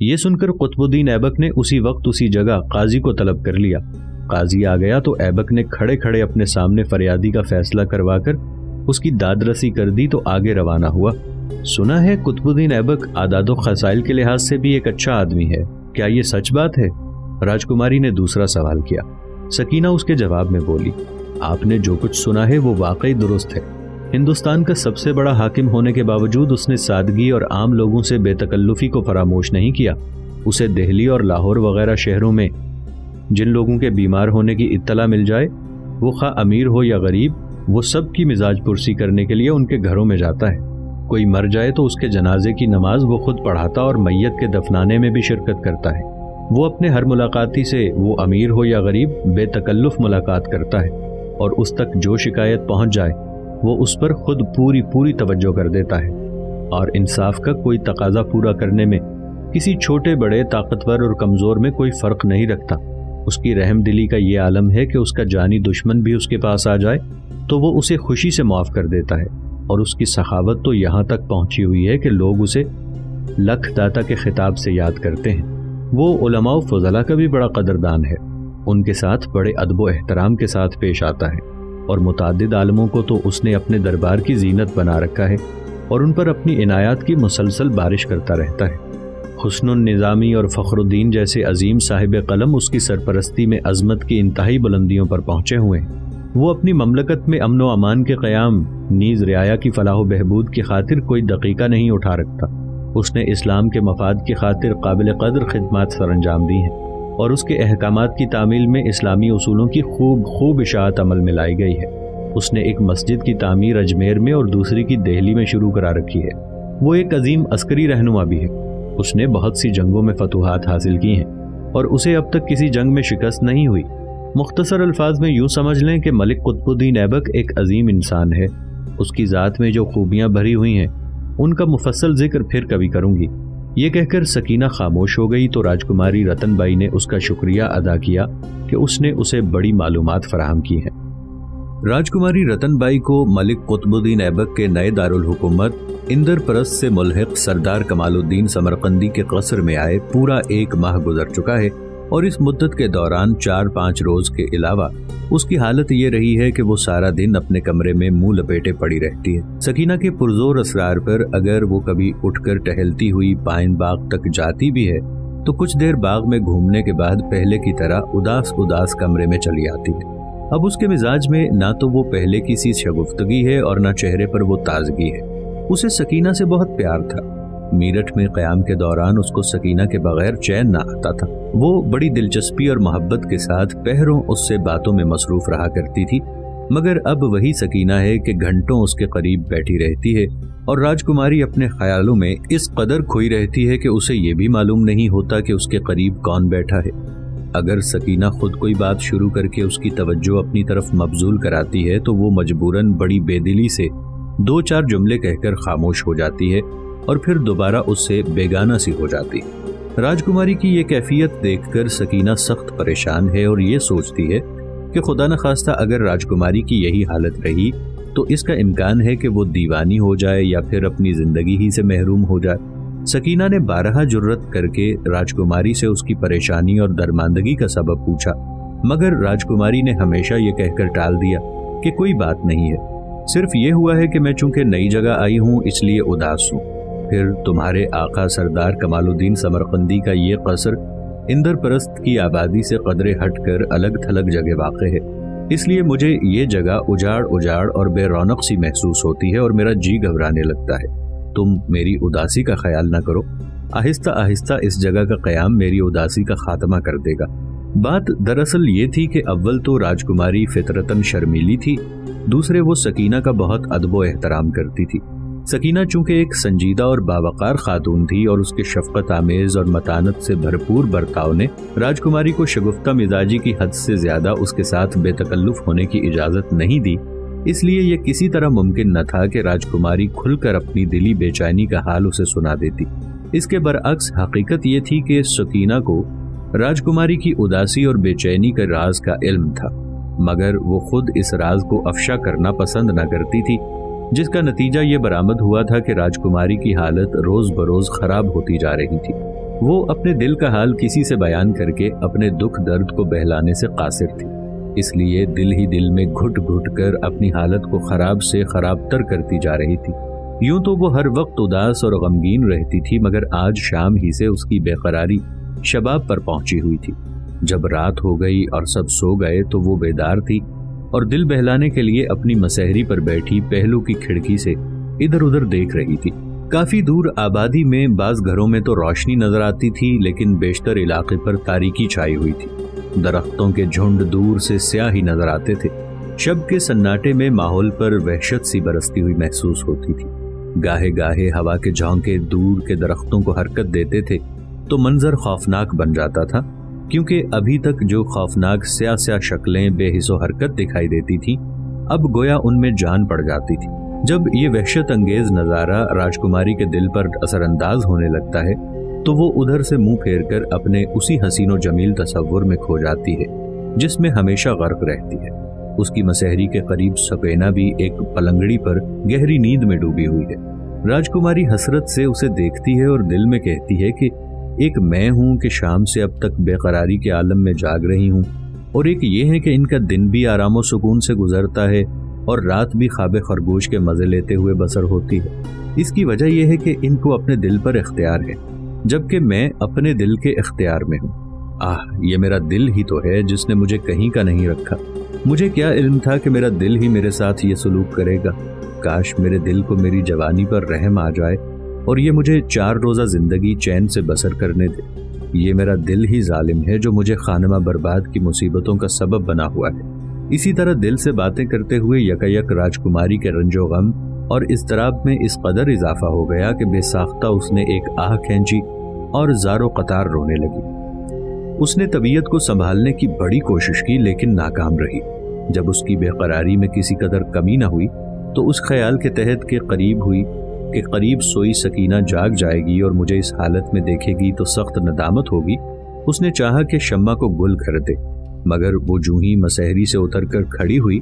یہ سن کر قطب الدین ایبک نے اسی وقت اسی جگہ قاضی کو طلب کر لیا۔ قاضی آ گیا تو ایبک نے کھڑے کھڑے اپنے سامنے فریادی کا فیصلہ کروا کر اس کی داد رسی کر دی تو آگے روانہ ہوا۔ سنا ہے قطب الدین ایبک اعداد و خسائل کے لحاظ سے بھی ایک اچھا آدمی ہے، کیا یہ سچ بات ہے؟ راجکماری نے دوسرا سوال کیا۔ سکینہ اس کے جواب میں بولی، آپ نے جو کچھ سنا ہے وہ واقعی درست ہے۔ ہندوستان کا سب سے بڑا حاکم ہونے کے باوجود اس نے سادگی اور عام لوگوں سے بے تکلفی کو فراموش نہیں کیا۔ اسے دہلی اور لاہور وغیرہ شہروں میں جن لوگوں کے بیمار ہونے کی اطلاع مل جائے، وہ خواہ امیر ہو یا غریب، وہ سب کی مزاج پرسی کرنے کے لیے ان کے گھروں میں جاتا ہے۔ کوئی مر جائے تو اس کے جنازے کی نماز وہ خود پڑھاتا اور میت کے دفنانے میں بھی شرکت کرتا ہے۔ وہ اپنے ہر ملاقاتی سے، وہ امیر ہو یا غریب، بے تکلف ملاقات کرتا ہے اور اس تک جو شکایت پہنچ جائے وہ اس پر خود پوری توجہ کر دیتا ہے، اور انصاف کا کوئی تقاضا پورا کرنے میں کسی چھوٹے بڑے، طاقتور اور کمزور میں کوئی فرق نہیں رکھتا۔ اس کی رحم دلی کا یہ عالم ہے کہ اس کا جانی دشمن بھی اس کے پاس آ جائے تو وہ اسے خوشی سے معاف کر دیتا ہے، اور اس کی سخاوت تو یہاں تک پہنچی ہوئی ہے کہ لوگ اسے لکھ داتا کے خطاب سے یاد کرتے ہیں۔ وہ علماء و فضلاء کا بھی بڑا قدردان ہے، ان کے ساتھ بڑے ادب و احترام کے ساتھ پیش آتا ہے، اور متعدد عالموں کو تو اس نے اپنے دربار کی زینت بنا رکھا ہے اور ان پر اپنی عنایات کی مسلسل بارش کرتا رہتا ہے۔ حسن النظامی اور فخر الدین جیسے عظیم صاحب قلم اس کی سرپرستی میں عظمت کی انتہائی بلندیوں پر پہنچے ہوئے ہیں۔ وہ اپنی مملکت میں امن و امان کے قیام نیز رعایا کی فلاح و بہبود کی خاطر کوئی دقیقہ نہیں اٹھا رکھتا۔ اس نے اسلام کے مفاد کی خاطر قابل قدر خدمات سر انجام دی ہیں، اور اس کے احکامات کی تعمیل میں اسلامی اصولوں کی خوب اشاعت عمل میں لائی گئی ہے۔ اس نے ایک مسجد کی تعمیر اجمیر میں اور دوسری کی دہلی میں شروع کرا رکھی ہے۔ وہ ایک عظیم عسکری رہنما بھی ہے۔ اس نے بہت سی جنگوں میں فتوحات حاصل کی ہیں اور اسے اب تک کسی جنگ میں شکست نہیں ہوئی۔ مختصر الفاظ میں یوں سمجھ لیں کہ ملک قطب الدین ایبک ایک عظیم انسان ہے۔ اس کی ذات میں جو خوبیاں بھری ہوئی ہیں ان کا مفصل ذکر پھر کبھی کروں گی۔ یہ کہہ کر سکینہ خاموش ہو گئی تو راجکماری رتن بائی نے اس کا شکریہ ادا کیا کہ اس نے اسے بڑی معلومات فراہم کی ہیں۔ راجکماری رتن بائی کو ملک قطب الدین ایبک کے نئے دارالحکومت اندر پرست سے ملحق سردار کمال الدین سمرقندی کے قصر میں آئے پورا 1 ماہ گزر چکا ہے، اور اس مدت کے دوران 4-5 روز کے علاوہ اس کی حالت یہ رہی ہے کہ وہ سارا دن اپنے کمرے میں منہ لپیٹے پڑی رہتی ہے۔ سکینہ کے پرزور اسرار پر اگر وہ کبھی اٹھ کر ٹہلتی ہوئی پائن باغ تک جاتی بھی ہے تو کچھ دیر باغ میں گھومنے کے بعد پہلے کی طرح اداس کمرے میں چلی آتی ہے۔ اب اس کے مزاج میں نہ تو وہ پہلے کی سی شگفتگی ہے اور نہ چہرے پر وہ تازگی ہے۔ اسے سکینہ سے بہت پیار تھا۔ میرٹھ میں قیام کے دوران اس کو سکینہ کے بغیر چین نہ آتا تھا۔ وہ بڑی دلچسپی اور محبت کے ساتھ پہروں اس سے باتوں میں مصروف رہا کرتی تھی، مگر اب وہی سکینہ ہے کہ گھنٹوں اس کے قریب بیٹھی رہتی ہے، اور راجکماری اپنے خیالوں میں اس قدر کھوئی رہتی ہے کہ اسے یہ بھی معلوم نہیں ہوتا کہ اس کے قریب کون بیٹھا ہے۔ اگر سکینہ خود کوئی بات شروع کر کے اس کی توجہ اپنی طرف مبذول کراتی ہے تو وہ مجبوراً بڑی بے دلی سے 2-4 جملے کہہ کر خاموش ہو جاتی ہے اور پھر دوبارہ اس سے بیگانہ سی ہو جاتی ہے۔ راجکماری کی یہ کیفیت دیکھ کر سکینہ سخت پریشان ہے اور یہ سوچتی ہے کہ خدا نخواستہ اگر راجکماری کی یہی حالت رہی تو اس کا امکان ہے کہ وہ دیوانی ہو جائے یا پھر اپنی زندگی ہی سے محروم ہو جائے۔ سکینہ نے 12 جرت کر کے راجکماری سے اس کی پریشانی اور درماندگی کا سبب پوچھا، مگر راجکماری نے ہمیشہ یہ کہہ کر ٹال دیا کہ کوئی بات نہیں ہے، صرف یہ ہوا ہے کہ میں چونکہ نئی جگہ آئی ہوں اس لیے اداس ہوں۔ پھر تمہارے آقا سردار کمال الدین سمرقندی کا یہ قصر اندر پرست کی آبادی سے قدرے ہٹ کر الگ تھلگ جگہ واقع ہے، اس لیے مجھے یہ جگہ اجاڑ اور بے رونق سی محسوس ہوتی ہے اور میرا جی گھبرانے لگتا ہے۔ تم میری اداسی کا خیال نہ کرو، آہستہ آہستہ اس جگہ کا قیام میری اداسی کا خاتمہ کر دے گا۔ بات دراصل یہ تھی کہ اول تو راجکماری فطرتاً شرمیلی تھی، دوسرے وہ سکینہ کا بہت ادب و احترام کرتی تھی۔ سکینہ چونکہ ایک سنجیدہ اور باوقار خاتون تھی اور اس کے شفقت آمیز اور متانت سے بھرپور برتاؤ نے راجکماری کو شگفتہ مزاجی کی حد سے زیادہ اس کے ساتھ بے تکلف ہونے کی اجازت نہیں دی، اس لیے یہ کسی طرح ممکن نہ تھا کہ راجکماری کھل کر اپنی دلی بے چینی کا حال اسے سنا دیتی۔ اس کے برعکس حقیقت یہ تھی کہ سکینہ کو راجکماری کی اداسی اور بے چینی کا راز کا علم تھا، مگر وہ خود اس راز کو افشا کرنا پسند نہ کرتی تھی، جس کا نتیجہ یہ برآمد ہوا تھا کہ راجکماری کی حالت روز بروز خراب ہوتی جا رہی تھی۔ وہ اپنے دل کا حال کسی سے بیان کر کے اپنے دکھ درد کو بہلانے سے قاصر تھی، اس لیے دل ہی دل میں گھٹ گھٹ کر اپنی حالت کو خراب سے خراب تر کرتی جا رہی تھی۔ یوں تو وہ ہر وقت اداس اور غمگین رہتی تھی، مگر آج شام ہی سے اس کی بے قراری شباب پر پہنچی ہوئی تھی۔ جب رات ہو گئی اور سب سو گئے تو وہ بیدار تھی اور دل بہلانے کے لیے اپنی مسحری پر بیٹھی پہلو کی کھڑکی سے ادھر ادھر دیکھ رہی تھی۔ کافی دور آبادی میں بعض گھروں میں تو روشنی نظر آتی تھی، لیکن بیشتر علاقے پر تاریکی چھائی ہوئی تھی۔ درختوں کے جھنڈ دور سے سیاہ ہی نظر آتے تھے۔ شب کے سناٹے میں ماحول پر وحشت سی برستی ہوئی محسوس ہوتی تھی۔ گاہے گاہے ہوا کے جھونکے دور کے درختوں کو حرکت دیتے تھے تو منظر خوفناک بن جاتا تھا، کیونکہ ابھی تک جو خوفناک سیاہ سیاہ شکلیں بے حس و حرکت دکھائی دیتی تھیں اب گویا ان میں جان پڑ جاتی تھی۔ جب یہ وحشت انگیز نظارہ راجکماری کے دل پر اثر انداز ہونے لگتا ہے تو وہ ادھر سے منہ پھیر کر اپنے اسی حسین و جمیل تصور میں کھو جاتی ہے جس میں ہمیشہ غرق رہتی ہے۔ اس کی مسحری کے قریب سکینہ بھی ایک پلنگڑی پر گہری نیند میں ڈوبی ہوئی ہے۔ راجکماری حسرت سے اسے دیکھتی ہے اور دل میں کہتی ہے کہ ایک میں ہوں کہ شام سے اب تک بے قراری کے عالم میں جاگ رہی ہوں، اور ایک یہ ہے کہ ان کا دن بھی آرام و سکون سے گزرتا ہے اور رات بھی خواب خرگوش کے مزے لیتے ہوئے بسر ہوتی ہے۔ اس کی وجہ یہ ہے کہ ان کو اپنے دل پر اختیار ہے، جبکہ میں اپنے دل کے اختیار میں ہوں۔ یہ میرا دل ہی تو ہے جس نے مجھے کہیں کا نہیں رکھا۔ مجھے کیا علم تھا کہ میرا دل ہی میرے ساتھ یہ سلوک کرے گا۔ کاش میرے دل کو میری جوانی پر رحم آ جائے اور یہ مجھے 4 روزہ زندگی چین سے بسر کرنے دے۔ یہ میرا دل ہی ظالم ہے جو مجھے خانمہ برباد کی مصیبتوں کا سبب بنا ہوا ہے۔ اسی طرح دل سے باتیں کرتے ہوئے یکایک راجکماری کے رنج و غم اور اضطراب میں اس قدر اضافہ ہو گیا کہ بے ساختہ اس نے ایک آہ کھینچی اور زار و قطار رونے لگی۔ اس نے طبیعت کو سنبھالنے کی بڑی کوشش کی لیکن ناکام رہی۔ جب اس کی بے قراری میں کسی قدر کمی نہ ہوئی تو اس خیال کے تحت کہ قریب سوئی سکینہ جاگ جائے گی اور مجھے اس حالت میں دیکھے گی تو سخت ندامت ہوگی، اس نے چاہا کہ شمع کو گل کر دے، مگر وہ جو ہی مسحری سے اتر کر کھڑی ہوئی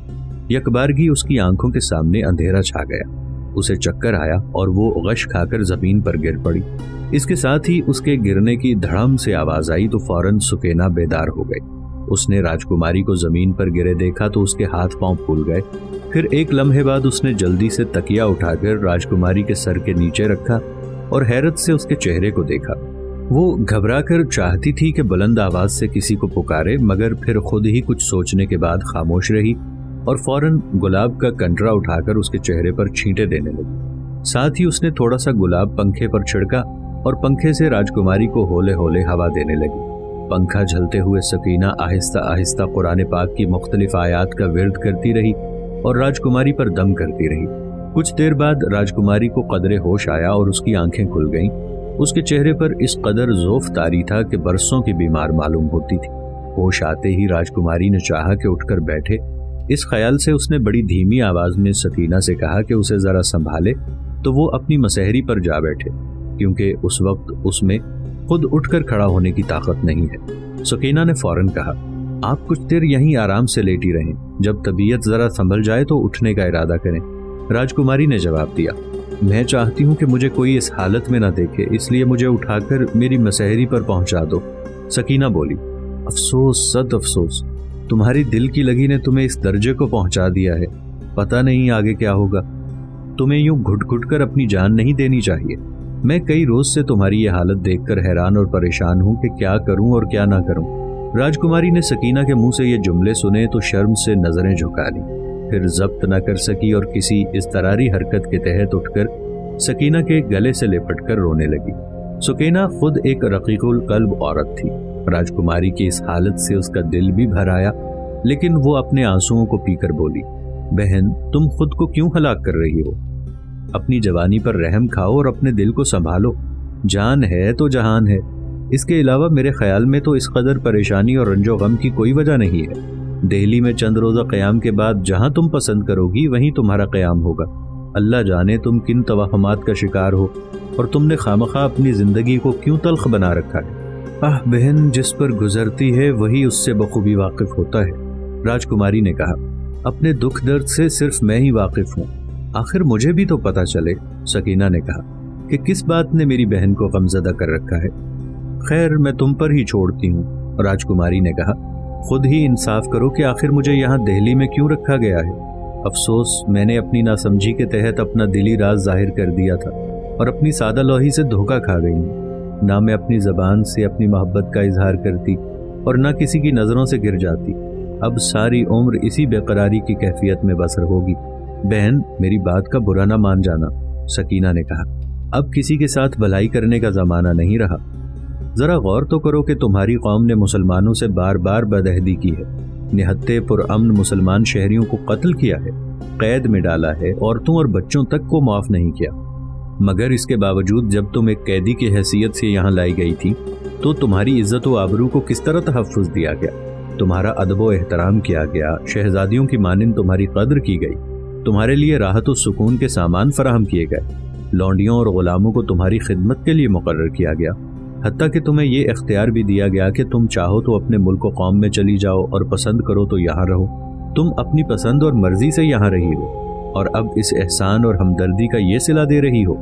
یکبارگی اس کی آنکھوں کے سامنے اندھیرا چھا گیا۔ اسے چکر آیا اور وہ غش کھا کر زمین پر گر پڑی۔ اس کے ساتھ ہی اس کے گرنے کی دھڑام سے آواز آئی تو فوراً سکینہ بیدار ہو گئی۔ اس نے راجکماری کو زمین پر گرے دیکھا تو اس کے ہاتھ پاؤں پھول گئے۔ پھر ایک لمحے بعد اس نے جلدی سے تکیہ اٹھا کر راجکماری کے سر کے نیچے رکھا اور حیرت سے اس کے چہرے کو دیکھا۔ وہ گھبرا کر چاہتی تھی کہ بلند آواز سے کسی کو پکارے، مگر پھر خود ہی کچھ سوچنے کے بعد خاموش رہی اور فوراً گلاب کا کنٹرا اٹھا کر اس کے چہرے پر چھینٹے دینے لگی۔ ساتھ ہی اس نے تھوڑا سا گلاب پنکھے پر چھڑکا اور پنکھے سے راجکماری کو ہولے ہولے ہوا دینے لگی۔ پنکھا جھلتے ہوئے سکینہ آہستہ آہستہ قرآن پاک کی مختلف آیات کا ورد کرتی رہی اور راجکماری پر دم کرتی رہی۔ کچھ دیر بعد راجکماری کو قدرے ہوش آیا اور اس کی آنکھیں کھل گئیں۔ اس کے چہرے پر اس قدر ذوف طاری تھا کہ برسوں کی بیمار معلوم ہوتی تھی۔ ہوش آتے ہی راجکماری نے چاہا کہ اٹھ کر بیٹھے۔ اس خیال سے اس نے بڑی دھیمی آواز میں سکینہ سے کہا کہ اسے ذرا سنبھالے تو وہ اپنی مسحری پر جا بیٹھے، کیونکہ اس وقت اس میں خود اٹھ کر کھڑا ہونے کی طاقت نہیں ہے۔ سکینہ نے فوراً کہا، آپ کچھ دیر یہیں آرام سے لیٹی رہیں، جب طبیعت ذرا سنبھل جائے تو اٹھنے کا ارادہ کریں۔ راجکماری نے جواب دیا، میں چاہتی ہوں کہ مجھے کوئی اس حالت میں نہ دیکھے، اس لیے مجھے اٹھا کر میری مسحری پر پہنچا دو۔ سکینہ بولی، افسوس، صد افسوس، تمہاری دل کی لگی نے تمہیں اس درجے کو پہنچا دیا ہے، پتہ نہیں آگے کیا ہوگا۔ تمہیں یوں گھٹ گھٹ کر اپنی جان نہیں دینی چاہیے۔ میں کئی روز سے تمہاری یہ حالت دیکھ کر حیران اور پریشان ہوں کہ کیا کروں اور کیا نہ کروں۔ راجکماری نے سکینہ کے منہ سے یہ جملے سنے تو شرم سے نظریں جھکا لی، پھر ضبط نہ کر سکی اور کسی اضطراری حرکت کے تحت اٹھ کر سکینہ کے گلے سے لپٹ کر رونے لگی۔ سکینہ خود ایک رقیق القلب عورت تھی۔ راجکماری کی اس حالت سے اس کا دل بھی بھر آیا، لیکن وہ اپنے آنسوؤں کو پی کر بولی، بہن تم خود کو کیوں ہلاک کر رہی ہو؟ اپنی جوانی پر رحم کھاؤ اور اپنے دل کو سنبھالو۔ جان ہے تو جہان ہے، اس کے علاوہ میرے خیال میں تو اس قدر پریشانی اور رنج و غم کی کوئی وجہ نہیں ہے۔ دہلی میں چند روزہ قیام کے بعد جہاں تم پسند کرو گی وہیں تمہارا قیام ہوگا۔ اللہ جانے تم کن توہمات کا شکار ہو اور تم نے خامخواہ اپنی زندگی کو کیوں تلخ بنا رکھا ہے۔ بہن جس پر گزرتی ہے وہی اس سے بخوبی واقف ہوتا ہے، راجکماری نے کہا۔ اپنے دکھ درد سے صرف میں ہی واقف ہوں، آخر مجھے بھی تو پتہ چلے، سکینہ نے کہا، کہ کس بات نے میری بہن کو غمزدہ کر رکھا ہے۔ خیر میں تم پر ہی چھوڑتی ہوں، راجکماری نے کہا۔ خود ہی انصاف کرو کہ آخر مجھے یہاں دہلی میں کیوں رکھا گیا ہے؟ افسوس میں نے اپنی ناسمجھی کے تحت اپنا دلی راز ظاہر کر دیا تھا اور اپنی سادہ لوحی سے دھوکہ کھا گئی ہوں۔ نہ میں اپنی زبان سے اپنی محبت کا اظہار کرتی اور نہ کسی کی نظروں سے گر جاتی۔ اب ساری عمر اسی بے قراری کی کیفیت میں بسر ہوگی۔ بہن میری بات کا برا نہ مان جانا، سکینہ نے کہا۔ اب کسی کے ساتھ بھلائی کرنے کا زمانہ نہیں رہا۔ ذرا غور تو کرو کہ تمہاری قوم نے مسلمانوں سے بار بار بدعہدی کی ہے، نہتے پرامن مسلمان شہریوں کو قتل کیا ہے، قید میں ڈالا ہے، عورتوں اور بچوں تک کو معاف نہیں کیا۔ مگر اس کے باوجود جب تم ایک قیدی کی حیثیت سے یہاں لائی گئی تھی تو تمہاری عزت و آبرو کو کس طرح تحفظ دیا گیا؟ تمہارا ادب و احترام کیا گیا، شہزادیوں کی مانند تمہاری قدر کی گئی، تمہارے لیے راحت و سکون کے سامان فراہم کیے گئے، لونڈیوں اور غلاموں کو تمہاری خدمت کے لیے مقرر کیا گیا، حتیٰ کہ تمہیں یہ اختیار بھی دیا گیا کہ تم چاہو تو اپنے ملک و قوم میں چلی جاؤ اور پسند کرو تو یہاں رہو۔ تم اپنی پسند اور مرضی سے یہاں رہی ہو اور اب اس احسان اور ہمدردی کا یہ صلہ دے رہی ہو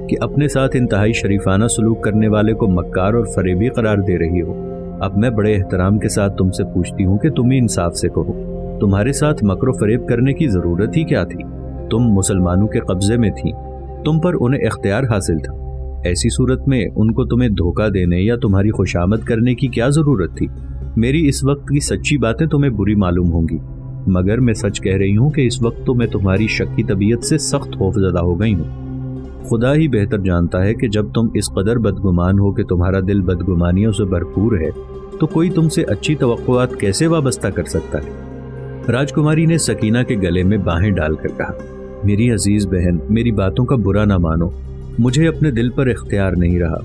کہ اپنے ساتھ انتہائی شریفانہ سلوک کرنے والے کو مکار اور فریبی قرار دے رہی ہو۔ اب میں بڑے احترام کے ساتھ تم سے پوچھتی ہوں کہ تم ہی انصاف سے کہو، تمہارے ساتھ مکر و فریب کرنے کی ضرورت ہی کیا تھی؟ تم مسلمانوں کے قبضے میں تھی، تم پر انہیں اختیار حاصل تھا، ایسی صورت میں ان کو تمہیں دھوکہ دینے یا تمہاری خوشامد کرنے کی کیا ضرورت تھی؟ میری اس وقت کی سچی باتیں تمہیں بری معلوم ہوں گی، مگر میں سچ کہہ رہی ہوں کہ اس وقت تو میں تمہاری شکی طبیعت سے سخت خوفزدہ ہو گئی ہوں۔ خدا ہی بہتر جانتا ہے کہ جب تم اس قدر بدگمان ہو کہ تمہارا دل بدگمانیوں سے بھرپور ہے تو کوئی تم سے اچھی توقعات کیسے وابستہ کر سکتا ہے؟ راجکماری نے سکینہ کے گلے میں باہیں ڈال کر کہا، میری عزیز بہن، میری باتوں کا برا نہ مانو، مجھے اپنے دل پر اختیار نہیں رہا،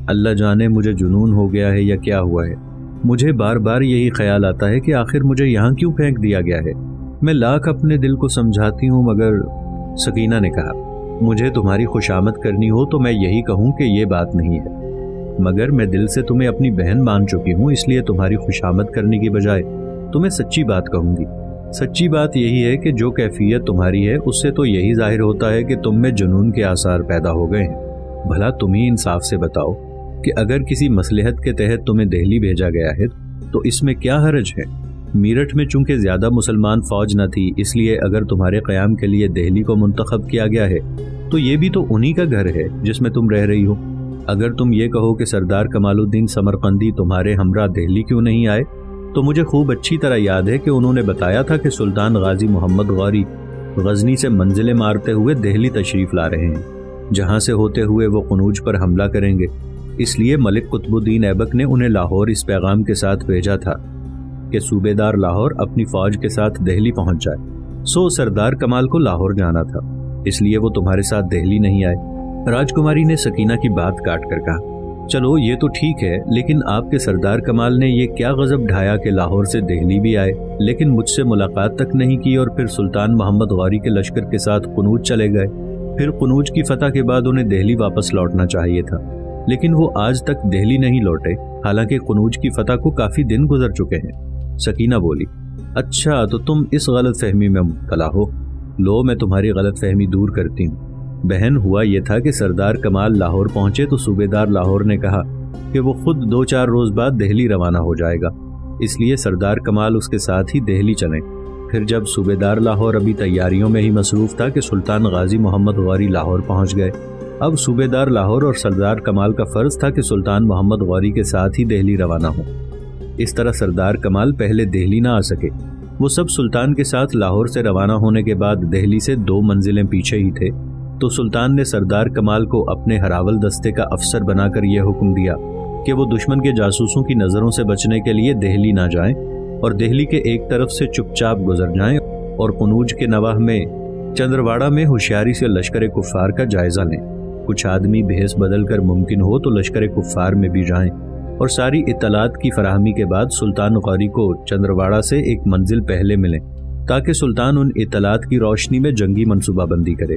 اللہ جانے مجھے جنون ہو گیا ہے یا کیا ہوا ہے۔ مجھے بار بار یہی خیال آتا ہے کہ آخر مجھے یہاں کیوں پھینک دیا گیا ہے۔ میں لاکھ اپنے دل کو سمجھاتی ہوں مگر، سکینہ نے کہا، مجھے تمہاری خوشامد کرنی ہو تو میں یہی کہوں کہ یہ بات نہیں ہے، مگر میں دل سے تمہیں اپنی بہن مان چکی ہوں، اس لیے تمہاری خوشامد کرنے کی بجائے تمہیں سچی بات کہوں گی۔ سچی بات یہی ہے کہ جو کیفیت تمہاری ہے اس سے تو یہی ظاہر ہوتا ہے کہ تم میں جنون کے آثار پیدا ہو گئے ہیں۔ بھلا تم ہی انصاف سے بتاؤ کہ اگر کسی مصلحت کے تحت تمہیں دہلی بھیجا گیا ہے تو اس میں کیا حرج ہے؟ میرٹھ میں چونکہ زیادہ مسلمان فوج نہ تھی، اس لیے اگر تمہارے قیام کے لیے دہلی کو منتخب کیا گیا ہے تو یہ بھی تو انہی کا گھر ہے جس میں تم رہ رہی ہو۔ اگر تم یہ کہو کہ سردار کمال الدین سمرقندی تمہارے ہمراہ دہلی کیوں نہیں آئے تو مجھے خوب اچھی طرح یاد ہے کہ انہوں نے بتایا تھا کہ سلطان غازی محمد غوری غزنی سے منزلیں مارتے ہوئے دہلی تشریف لا رہے ہیں، جہاں سے ہوتے ہوئے وہ قنوج پر حملہ کریں گے۔ اس لیے ملک قطب الدین ایبک نے انہیں لاہور اس پیغام کے ساتھ بھیجا تھا کہ صوبے دار لاہور اپنی فوج کے ساتھ دہلی پہنچ جائے۔ سو سردار کمال کو لاہور جانا تھا، اس لیے وہ تمہارے ساتھ دہلی نہیں آئے۔ راجکماری نے سکینہ کی بات کاٹ کر کہا، چلو یہ تو ٹھیک ہے، لیکن آپ کے سردار کمال نے یہ کیا غضب ڈھایا کہ لاہور سے دہلی بھی آئے لیکن مجھ سے ملاقات تک نہیں کی اور پھر سلطان محمد غوری کے لشکر کے ساتھ قنوج چلے گئے؟ پھر قنوج کی فتح کے بعد انہیں دہلی واپس لوٹنا چاہیے تھا، لیکن وہ آج تک دہلی نہیں لوٹے، حالانکہ قنوج کی فتح کو کافی دن گزر چکے ہیں۔ سکینہ بولی، اچھا تو تم اس غلط فہمی میں مبتلا ہو، لو میں تمہاری غلط فہمی دور کرتی ہوں۔ بہن ہوا یہ تھا کہ سردار کمال لاہور پہنچے تو صوبے دار لاہور نے کہا کہ وہ خود 2-4 روز بعد دہلی روانہ ہو جائے گا، اس لیے سردار کمال اس کے ساتھ ہی دہلی چلیں۔ پھر جب صوبے دار لاہور ابھی تیاریوں میں ہی مصروف تھا کہ سلطان غازی محمد غوری لاہور پہنچ گئے۔ اب صوبے دار لاہور اور سردار کمال کا فرض تھا کہ سلطان محمد غوری کے ساتھ ہی دہلی روانہ ہوں۔ اس طرح سردار کمال پہلے دہلی نہ آ سکے، وہ سب سلطان کے ساتھ لاہور سے روانہ ہونے کے بعد دہلی سے 2 منزلیں پیچھے ہی تھے، تو سلطان نے سردار کمال کو اپنے ہراول دستے کا افسر بنا کر یہ حکم دیا کہ وہ دشمن کے جاسوسوں کی نظروں سے بچنے کے لیے دہلی نہ جائیں اور دہلی کے ایک طرف سے چپ چاپ گزر جائیں اور قنوج کے نواح میں چندرواڑہ میں ہوشیاری سے لشکر کفار کا جائزہ لیں۔ کچھ آدمی بھیس بدل کر ممکن ہو تو لشکر کفار میں بھی جائیں اور ساری اطلاعات کی فراہمی کے بعد سلطان غوری کو چندرواڑہ سے ایک منزل پہلے ملیں تاکہ سلطان ان اطلاعات کی روشنی میں جنگی منصوبہ بندی کرے۔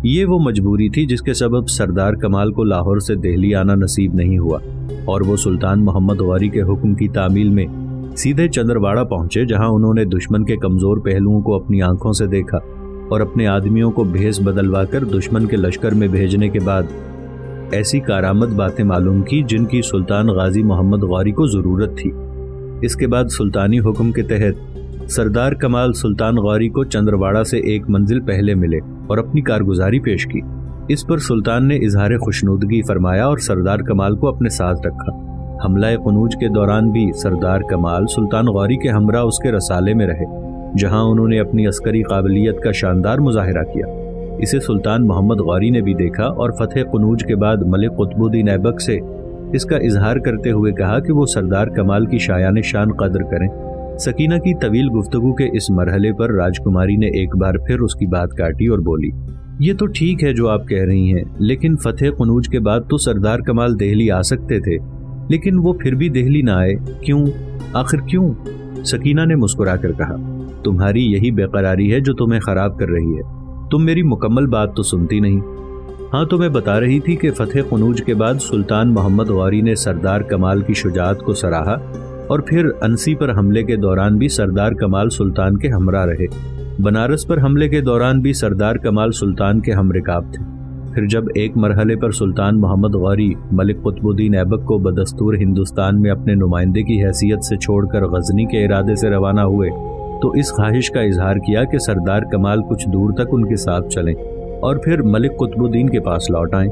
یہ وہ مجبوری تھی جس کے سبب سردار کمال کو لاہور سے دہلی آنا نصیب نہیں ہوا اور وہ سلطان محمد غوری کے حکم کی تعمیل میں سیدھے چندرواڑہ پہنچے، جہاں انہوں نے دشمن کے کمزور پہلوؤں کو اپنی آنکھوں سے دیکھا اور اپنے آدمیوں کو بھیس بدلوا کر دشمن کے لشکر میں بھیجنے کے بعد ایسی کارآمد باتیں معلوم کی جن کی سلطان غازی محمد غوری کو ضرورت تھی۔ اس کے بعد سلطانی حکم کے تحت سردار کمال سلطان غوری کو چندرواڑہ سے ایک منزل پہلے ملے اور اپنی کارگزاری پیش کی۔ اس پر سلطان نے اظہار خوشنودگی فرمایا اور سردار کمال کو اپنے ساتھ رکھا۔ حملہ قنوج کے دوران بھی سردار کمال سلطان غوری کے ہمراہ اس کے رسالے میں رہے، جہاں انہوں نے اپنی عسکری قابلیت کا شاندار مظاہرہ کیا۔ اسے سلطان محمد غوری نے بھی دیکھا اور فتح قنوج کے بعد ملک قطب الدین ایبک سے اس کا اظہار کرتے ہوئے کہا کہ وہ سردار کمال کی شایان شان قدر کریں۔ سکینہ کی طویل گفتگو کے اس مرحلے پر راجکماری نے ایک بار پھر اس کی بات کاٹی اور بولی، یہ تو ٹھیک ہے جو آپ کہہ رہی ہیں، لیکن فتح قنوج کے بعد تو سردار کمال دہلی آ سکتے تھے، لیکن وہ پھر بھی دہلی نہ آئے، کیوں؟ آخر کیوں؟ سکینہ نے مسکرا کر کہا، تمہاری یہی بے قراری ہے جو تمہیں خراب کر رہی ہے، تم میری مکمل بات تو سنتی نہیں۔ ہاں تو میں بتا رہی تھی کہ فتح قنوج کے بعد سلطان محمد غوری نے سردار کمال کی شجاعت کو سراہا اور پھر انسی پر حملے کے دوران بھی سردار کمال سلطان کے ہمراہ رہے۔ بنارس پر حملے کے دوران بھی سردار کمال سلطان کے ہمرکاب تھے۔ پھر جب ایک مرحلے پر سلطان محمد غوری ملک قطب الدین ایبک کو بدستور ہندوستان میں اپنے نمائندے کی حیثیت سے چھوڑ کر غزنی کے ارادے سے روانہ ہوئے تو اس خواہش کا اظہار کیا کہ سردار کمال کچھ دور تک ان کے ساتھ چلیں اور پھر ملک قطب الدین کے پاس لوٹ آئیں۔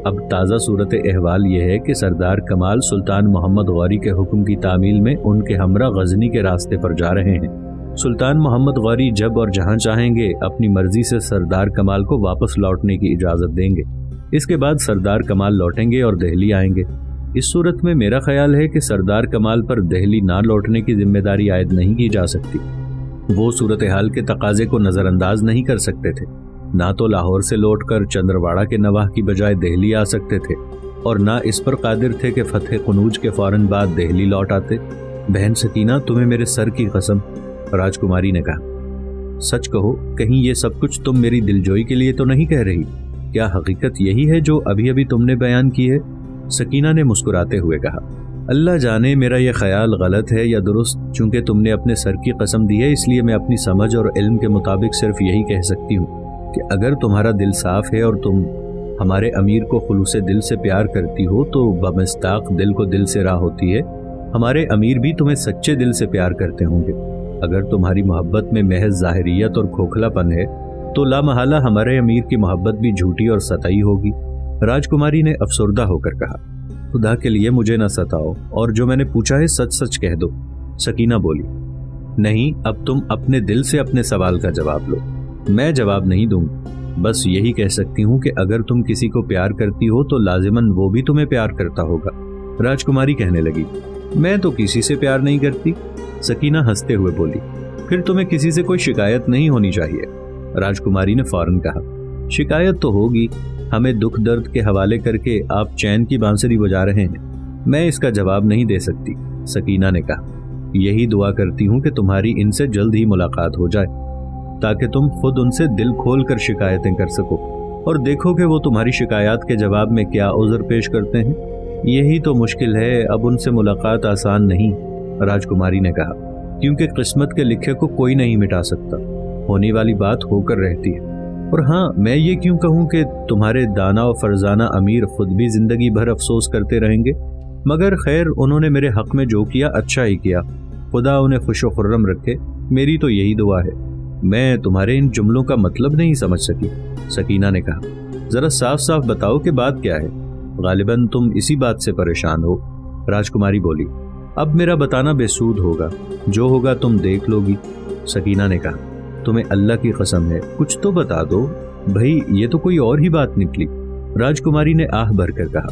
اب تازہ صورت احوال یہ ہے کہ سردار کمال سلطان محمد غوری کے حکم کی تعمیل میں ان کے ہمراہ غزنی کے راستے پر جا رہے ہیں۔ سلطان محمد غوری جب اور جہاں چاہیں گے اپنی مرضی سے سردار کمال کو واپس لوٹنے کی اجازت دیں گے۔ اس کے بعد سردار کمال لوٹیں گے اور دہلی آئیں گے۔ اس صورت میں میرا خیال ہے کہ سردار کمال پر دہلی نہ لوٹنے کی ذمہ داری عائد نہیں کی جا سکتی۔ وہ صورتحال کے تقاضے کو نظر انداز نہیں کر سکتے تھے، نہ تو لاہور سے لوٹ کر چندرواڑہ کے نواح کی بجائے دہلی آ سکتے تھے اور نہ اس پر قادر تھے کہ فتح قنوج کے فوراً بعد دہلی لوٹ آتے۔ بہن سکینہ، تمہیں میرے سر کی قسم، راجکماری نے کہا، سچ کہو، کہیں یہ سب کچھ تم میری دلجوئی کے لیے تو نہیں کہہ رہی؟ کیا حقیقت یہی ہے جو ابھی ابھی تم نے بیان کی ہے؟ سکینہ نے مسکراتے ہوئے کہا، اللہ جانے میرا یہ خیال غلط ہے یا درست، چونکہ تم نے اپنے سر کی قسم دی ہے اس لیے میں اپنی سمجھ اور علم کے مطابق صرف یہی کہہ سکتی ہوں کہ اگر تمہارا دل صاف ہے اور تم ہمارے امیر کو خلوص دل سے پیار کرتی ہو تو بمصداق دل کو دل سے راہ ہوتی ہے، ہمارے امیر بھی تمہیں سچے دل سے پیار کرتے ہوں گے۔ اگر تمہاری محبت میں محض ظاہریت اور کھوکھلا پن ہے تو لا محالہ ہمارے امیر کی محبت بھی جھوٹی اور سطحی ہوگی۔ راجکماری نے افسردہ ہو کر کہا، خدا کے لیے مجھے نہ ستاؤ اور جو میں نے پوچھا ہے سچ سچ کہہ دو۔ سکینہ بولی، نہیں، اب تم اپنے دل سے اپنے سوال کا جواب لو، میں جواب نہیں دوں، بس یہی کہہ سکتی ہوں کہ اگر تم کسی کو پیار کرتی ہو تو لازماً وہ بھی تمہیں پیار کرتا ہوگا۔ راجکماری کہنے لگی، میں تو کسی سے پیار نہیں کرتی۔ سکینہ ہنستے ہوئے بولی، پھر تمہیں کسی سے کوئی شکایت نہیں ہونی چاہیے۔ راجکماری نے فوراً کہا، شکایت تو ہوگی، ہمیں دکھ درد کے حوالے کر کے آپ چین کی بانسری بجا رہے ہیں، میں اس کا جواب نہیں دے سکتی۔ سکینہ نے کہا، یہی دعا کرتی ہوں کہ تمہاری ان سے جلد ہی ملاقات ہو جائے تاکہ تم خود ان سے دل کھول کر شکایتیں کر سکو اور دیکھو کہ وہ تمہاری شکایات کے جواب میں کیا عذر پیش کرتے ہیں۔ یہی تو مشکل ہے، اب ان سے ملاقات آسان نہیں، راجکماری نے کہا، کیونکہ قسمت کے لکھے کو کوئی نہیں مٹا سکتا، ہونے والی بات ہو کر رہتی ہے۔ اور ہاں، میں یہ کیوں کہوں کہ تمہارے دانا و فرزانہ امیر خود بھی زندگی بھر افسوس کرتے رہیں گے، مگر خیر، انہوں نے میرے حق میں جو کیا اچھا ہی کیا، خدا انہیں خوش و خرم رکھے، میری تو یہی دعا ہے۔ میں تمہارے ان جملوں کا مطلب نہیں سمجھ سکی، سکینہ نے کہا، ذرا صاف صاف بتاؤ کہ بات کیا ہے، غالباً تم اسی بات سے پریشان ہو۔ راجکماری بولی، اب میرا بتانا بے سود ہوگا، جو ہوگا تم دیکھ لو گی۔ سکینہ نے کہا، تمہیں اللہ کی قسم ہے، کچھ تو بتا دو بھائی، یہ تو کوئی اور ہی بات نکلی۔ راجکماری نے آہ بھر کر کہا،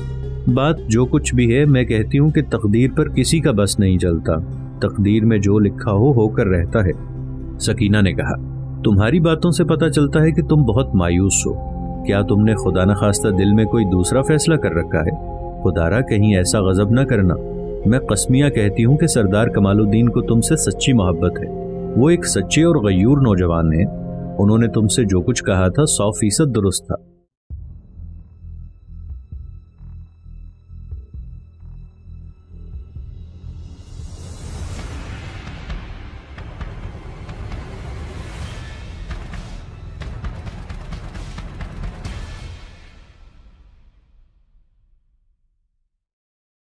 بات جو کچھ بھی ہے، میں کہتی ہوں کہ تقدیر پر کسی کا بس نہیں چلتا، تقدیر میں جو لکھا ہو کر رہتا ہے۔ سکینہ نے کہا، تمہاری باتوں سے پتہ چلتا ہے کہ تم بہت مایوس ہو، کیا تم نے خدا نخواستہ دل میں کوئی دوسرا فیصلہ کر رکھا ہے؟ خدارا کہیں ایسا غضب نہ کرنا، میں قسمیہ کہتی ہوں کہ سردار کمال الدین کو تم سے سچی محبت ہے، وہ ایک سچے اور غیور نوجوان ہیں، انہوں نے تم سے جو کچھ کہا تھا 100% درست تھا۔